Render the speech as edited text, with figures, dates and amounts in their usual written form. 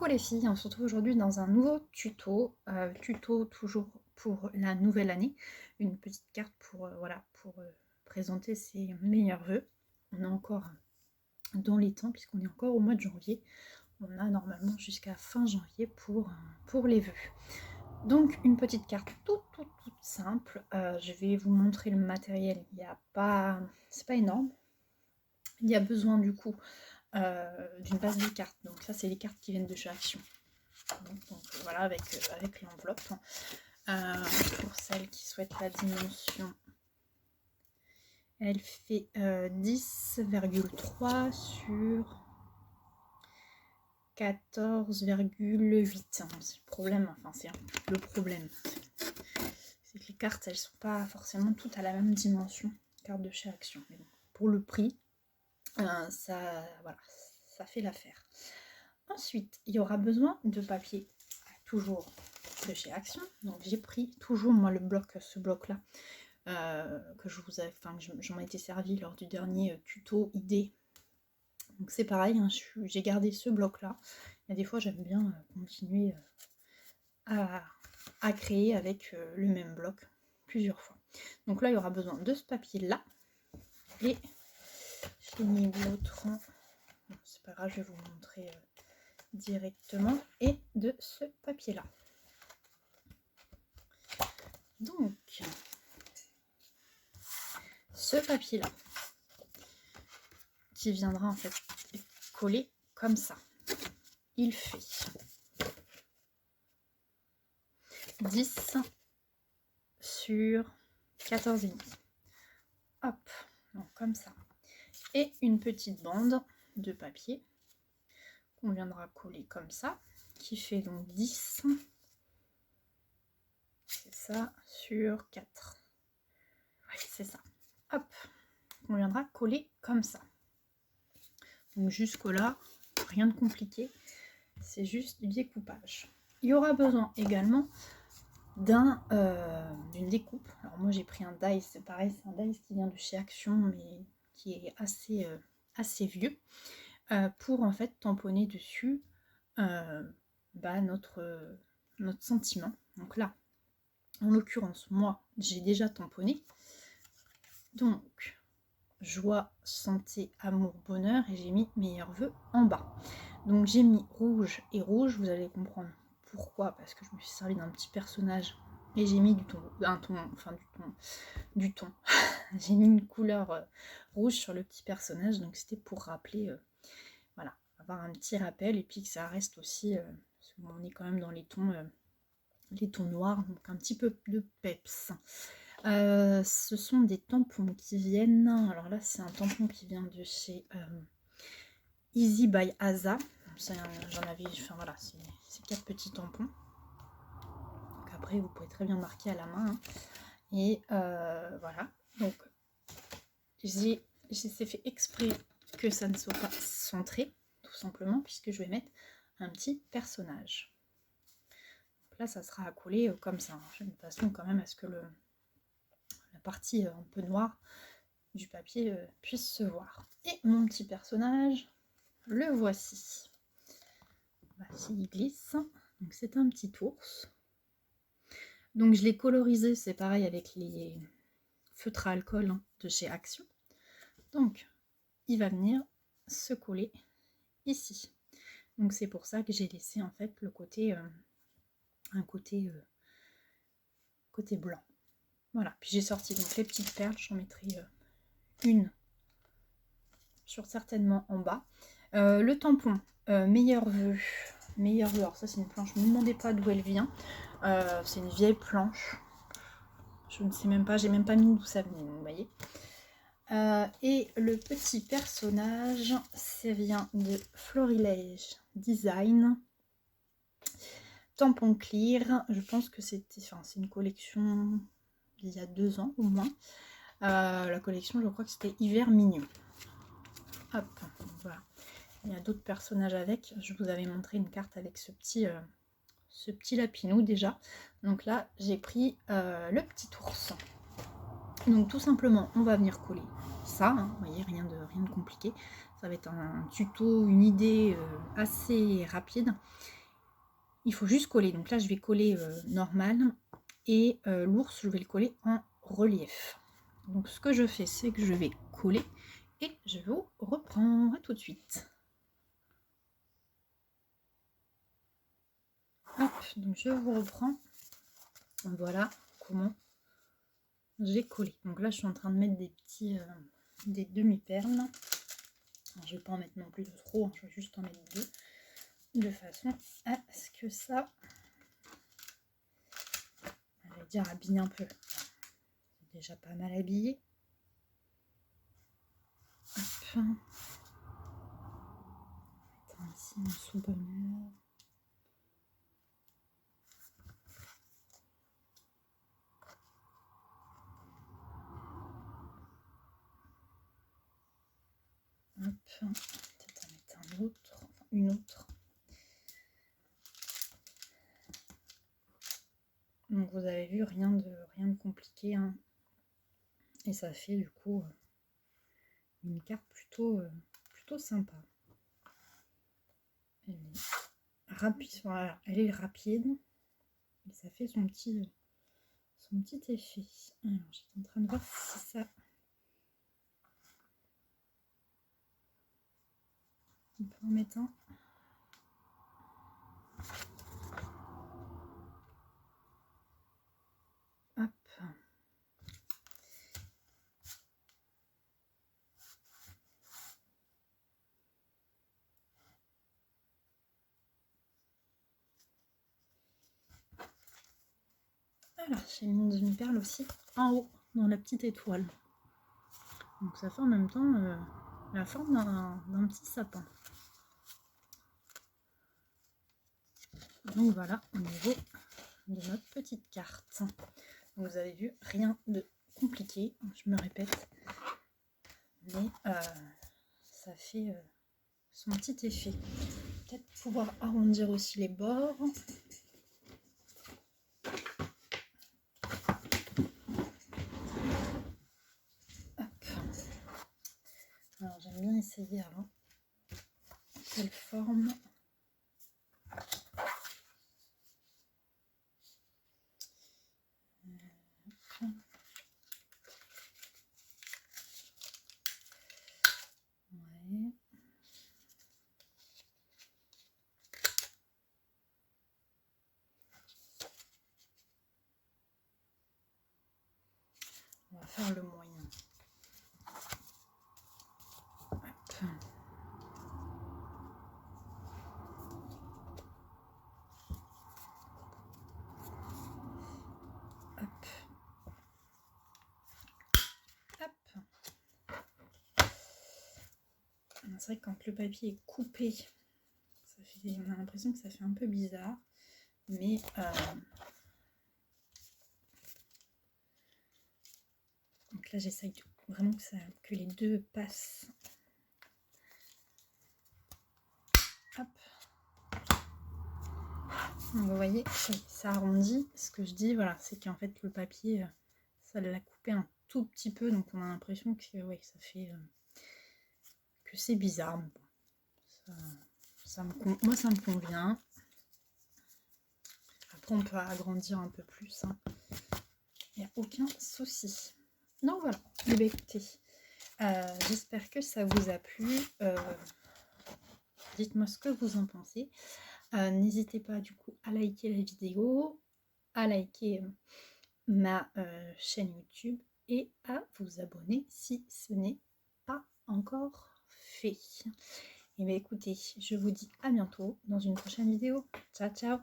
les filles, on se retrouve aujourd'hui dans un nouveau tuto toujours pour la nouvelle année, une petite carte pour, présenter ses meilleurs vœux. On est encore dans les temps puisqu'on est encore au mois de janvier, on a normalement jusqu'à fin janvier pour les vœux. Donc une petite carte toute simple, je vais vous montrer le matériel, c'est pas énorme, il y a besoin du coup d'une base de cartes. Donc ça, c'est les cartes qui viennent de chez Action. Donc voilà, avec l'enveloppe. Pour celles qui souhaitent la dimension, elle fait 10,3 sur 14,8. C'est le problème, c'est le problème. C'est que les cartes, elles sont pas forcément toutes à la même dimension. Cartes de chez Action. Mais bon, pour le prix, ça fait l'affaire. Ensuite, il y aura besoin de papier, toujours de chez Action. Donc j'ai pris toujours moi ce bloc là que je m'en étais servi lors du dernier tuto idée. Donc c'est pareil, hein, j'ai gardé ce bloc là. Il y a des fois j'aime bien continuer à créer avec le même bloc plusieurs fois. Donc là il y aura besoin de ce papier là et j'ai mis l'autre. Bon, c'est pas grave, je vais vous montrer directement, et de ce papier là. Donc ce papier là qui viendra en fait coller comme ça, il fait 10 sur 14,5. Hop, donc comme ça, et une petite bande de papier qu'on viendra coller comme ça, qui fait donc 10, c'est ça, sur 4. Oui, c'est ça. Hop, on viendra coller comme ça. Donc jusque là, rien de compliqué, c'est juste du découpage. Il y aura besoin également d'une découpe. Alors moi j'ai pris un dice, c'est pareil, c'est un dice qui vient de chez Action, mais qui est assez vieux, pour en fait tamponner dessus notre sentiment. Donc là, en l'occurrence, moi j'ai déjà tamponné. Donc joie, santé, amour, bonheur, et j'ai mis meilleurs vœux en bas. Donc j'ai mis rouge et rouge, vous allez comprendre pourquoi, parce que je me suis servi d'un petit personnage et j'ai mis du ton. J'ai mis une couleur rouge sur le petit personnage, donc c'était pour rappeler, avoir un petit rappel, et puis que ça reste aussi, parce qu'on est quand même dans les tons noirs, donc un petit peu de peps. Ce sont des tampons qui viennent, alors là c'est un tampon qui vient de chez Easy by Asa. J'en avais, c'est 4 petits tampons. Donc après vous pouvez très bien marquer à la main, hein. Et voilà, donc j'ai fait exprès que ça ne soit pas centré, tout simplement, puisque je vais mettre un petit personnage. Donc là ça sera à coller comme ça, hein, de façon quand même à ce que la partie un peu noire du papier puisse se voir. Et mon petit personnage, le voici. Voici, il glisse. Donc c'est un petit ours. Donc je l'ai colorisé, c'est pareil avec les feutres à alcool, hein, de chez Action. Donc il va venir se coller ici. Donc c'est pour ça que j'ai laissé en fait le côté côté blanc. Voilà, puis j'ai sorti donc les petites perles, j'en mettrai une sur certainement en bas. Le tampon, meilleur vœu, alors ça c'est une planche, ne me demandez pas d'où elle vient, c'est une vieille planche, je ne sais même pas, j'ai même pas mis d'où ça venait, vous voyez. Et le petit personnage, ça vient de Florilège Design, tampon clear, je pense que c'est une collection d'il y a 2 ans au moins. La collection, je crois que c'était hiver mignon. Hop, voilà. Il y a d'autres personnages avec. Je vous avais montré une carte avec ce petit lapinou déjà. Donc là, j'ai pris le petit ours. Donc tout simplement, on va venir coller ça. Hein, vous voyez, rien de compliqué. Ça va être un tuto, une idée assez rapide. il faut juste coller. Donc là, je vais coller normal et l'ours, je vais le coller en relief. Donc ce que je fais, c'est que je vais coller et je vous reprends. À tout de suite. Hop, donc je vous reprends. Voilà comment j'ai collé. Donc là, je suis en train de mettre des petits, des demi-perles. Je vais pas en mettre non plus de trop, hein, je vais juste en mettre 2, de façon à ce que ça, je vais dire, habille un peu. C'est déjà pas mal habillé. Hop. Mettre ici un sous-bonheur. Hop, peut-être en mettre un autre, enfin une autre. Donc vous avez vu, rien de compliqué, hein. Et ça fait du coup une carte plutôt sympa. Elle est rapide, voilà, elle est rapide et ça fait son petit effet. Alors j'étais en train de voir si ça. On peut en mettre un. Hop. Alors, j'ai mis une demi-perle aussi en haut, dans la petite étoile. Donc ça fait en même temps la forme d'un petit sapin. Donc voilà, au niveau de notre petite carte. Vous avez vu, rien de compliqué, je me répète. Mais ça fait son petit effet. Peut-être pouvoir arrondir aussi les bords. Hop. Alors j'aime bien essayer avant quelle forme. Ouais. On va faire le moyen. Hop. Hop. Hop. C'est vrai que quand le papier est coupé, ça fait, on a l'impression que ça fait un peu bizarre. Mais donc là j'essaye vraiment que les deux passent. Hop. Donc vous voyez, ça arrondit. Ce que je dis, voilà, c'est qu'en fait le papier, ça l'a coupé un tout petit peu, donc on a l'impression que ouais, ça fait que c'est bizarre. Mais bon, moi ça me convient. Après on peut agrandir un peu plus, hein. Il n'y a aucun souci. Donc voilà, et bien, écoutez, j'espère que ça vous a plu. Dites-moi ce que vous en pensez. N'hésitez pas du coup à liker la vidéo, à liker ma chaîne YouTube et à vous abonner si ce n'est pas encore fait. Et bien écoutez, je vous dis à bientôt dans une prochaine vidéo. Ciao ciao.